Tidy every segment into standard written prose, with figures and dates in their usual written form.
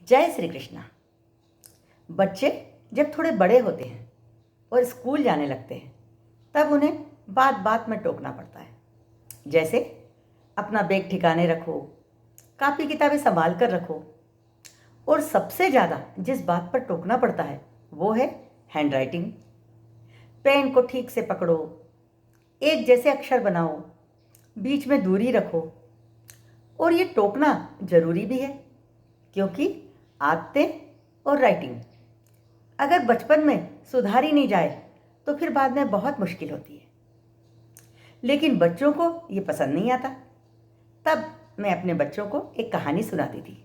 जय श्री कृष्णा। बच्चे जब थोड़े बड़े होते हैं और स्कूल जाने लगते हैं तब उन्हें बात बात में टोकना पड़ता है। जैसे अपना बैग ठिकाने रखो, कापी किताबें संभाल कर रखो। और सबसे ज़्यादा जिस बात पर टोकना पड़ता है वो है हैंड राइटिंग। पेन को ठीक से पकड़ो, एक जैसे अक्षर बनाओ, बीच में दूरी रखो। और ये टोकना ज़रूरी भी है क्योंकि आदतें और राइटिंग अगर बचपन में सुधारी नहीं जाए तो फिर बाद में बहुत मुश्किल होती है। लेकिन बच्चों को ये पसंद नहीं आता। तब मैं अपने बच्चों को एक कहानी सुनाती थी।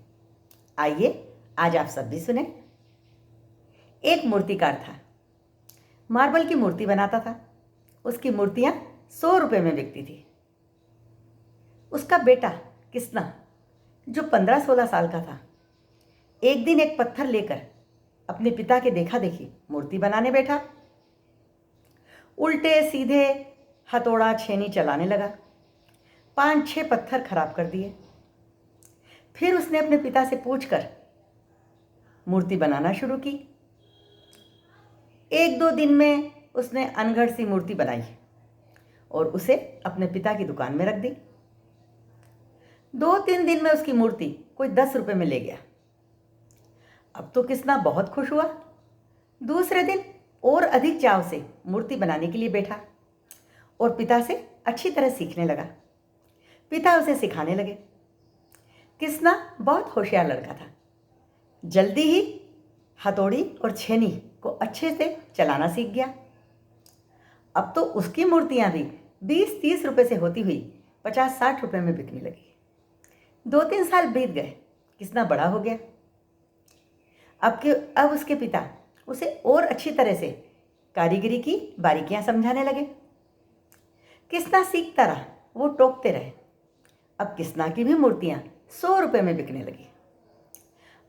आइए आज आप सब भी सुने। एक मूर्तिकार था, मार्बल की मूर्ति बनाता था। उसकी मूर्तियां 100 रुपये में बिकती थी। उसका बेटा किसना, जो 15-16 साल का था, एक दिन एक पत्थर लेकर अपने पिता के देखा देखी मूर्ति बनाने बैठा। उल्टे सीधे हथौड़ा छेनी चलाने लगा। 5-6 पत्थर खराब कर दिए। फिर उसने अपने पिता से पूछकर मूर्ति बनाना शुरू की। 1-2 दिन में उसने अनगढ़ सी मूर्ति बनाई और उसे अपने पिता की दुकान में रख दी। 2-3 दिन में उसकी मूर्ति कोई 10 रुपये में ले गया। अब तो किसना बहुत खुश हुआ। दूसरे दिन और अधिक चाव से मूर्ति बनाने के लिए बैठा और पिता से अच्छी तरह सीखने लगा। पिता उसे सिखाने लगे। किसना बहुत होशियार लड़का था। जल्दी ही हथौड़ी और छेनी को अच्छे से चलाना सीख गया। अब तो उसकी मूर्तियां भी 20-30 रुपये से होती हुई 50-60 रुपये में बिकने लगी। 2-3 साल बीत गए। किसना बड़ा हो गया। अब उसके पिता उसे और अच्छी तरह से कारीगरी की बारीकियां समझाने लगे। किसना सीखता रहा, वो टोकते रहे। अब किसना की भी मूर्तियां 100 रुपये में बिकने लगी।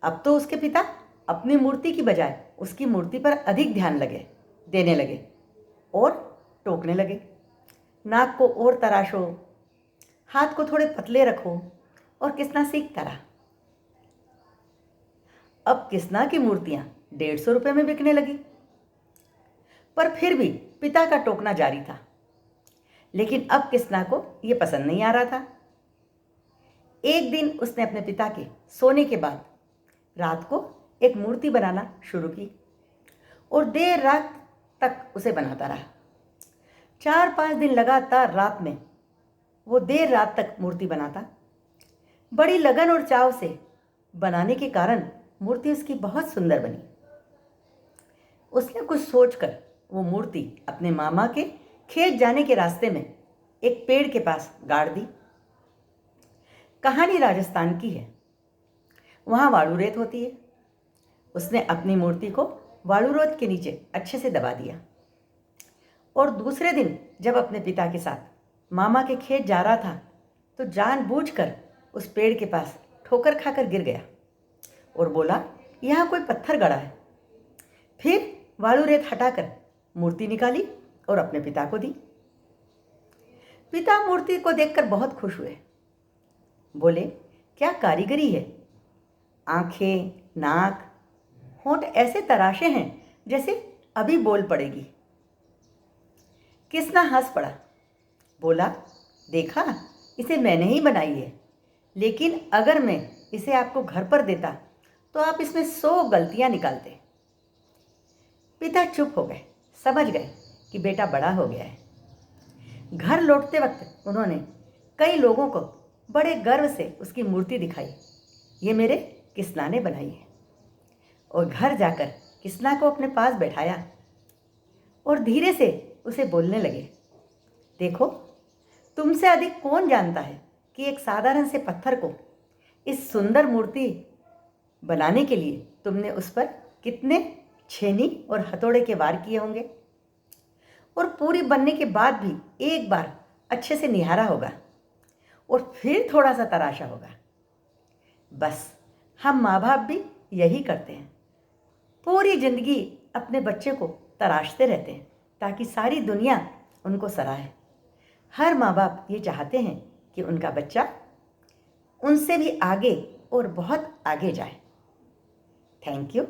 अब तो उसके पिता अपनी मूर्ति की बजाय उसकी मूर्ति पर अधिक ध्यान देने लगे और टोकने लगे। नाक को और तराशो, हाथ को थोड़े पतले रखो। और किसना सीखता रहा। अब किसना की मूर्तियां 150 रुपये में बिकने लगी। पर फिर भी पिता का टोकना जारी था। लेकिन अब किसना को यह पसंद नहीं आ रहा था। एक दिन उसने अपने पिता के सोने के बाद रात को एक मूर्ति बनाना शुरू की और देर रात तक उसे बनाता रहा। 4-5 दिन लगातार रात में वो देर रात तक मूर्ति बनाता। बड़ी लगन और चाव से बनाने के कारण मूर्ति उसकी बहुत सुंदर बनी। उसने कुछ सोचकर वो मूर्ति अपने मामा के खेत जाने के रास्ते में एक पेड़ के पास गाड़ दी। कहानी राजस्थान की है, वहाँ वाड़ू रेत होती है। उसने अपनी मूर्ति को वाड़ू रेत के नीचे अच्छे से दबा दिया और दूसरे दिन जब अपने पिता के साथ मामा के खेत जा रहा था तो जानबूझकर उस पेड़ के पास ठोकर खाकर गिर गया और बोला, यहाँ कोई पत्थर गड़ा है। फिर वाड़ू रेत हटाकर मूर्ति निकाली और अपने पिता को दी। पिता मूर्ति को देखकर बहुत खुश हुए। बोले, क्या कारीगरी है। आंखें, नाक, होंठ ऐसे तराशे हैं जैसे अभी बोल पड़ेगी। किसना हंस पड़ा। बोला, देखा, इसे मैंने ही बनाई है। लेकिन अगर मैं इसे आपको घर पर देता तो आप इसमें 100 गलतियां निकालते। पिता चुप हो गए, समझ गए कि बेटा बड़ा हो गया है। घर लौटते वक्त उन्होंने कई लोगों को बड़े गर्व से उसकी मूर्ति दिखाई। ये मेरे किसना ने बनाई है। और घर जाकर किसना को अपने पास बैठाया और धीरे से उसे बोलने लगे, देखो, तुमसे अधिक कौन जानता है कि एक साधारण से पत्थर को इस सुंदर मूर्ति बनाने के लिए तुमने उस पर कितने छेनी और हथौड़े के वार किए होंगे। और पूरी बनने के बाद भी एक बार अच्छे से निहारा होगा और फिर थोड़ा सा तराशा होगा। बस हम माँ बाप भी यही करते हैं। पूरी जिंदगी अपने बच्चे को तराशते रहते हैं ताकि सारी दुनिया उनको सराहे। हर माँ बाप ये चाहते हैं कि उनका बच्चा उनसे भी आगे और बहुत आगे जाए। Thank you.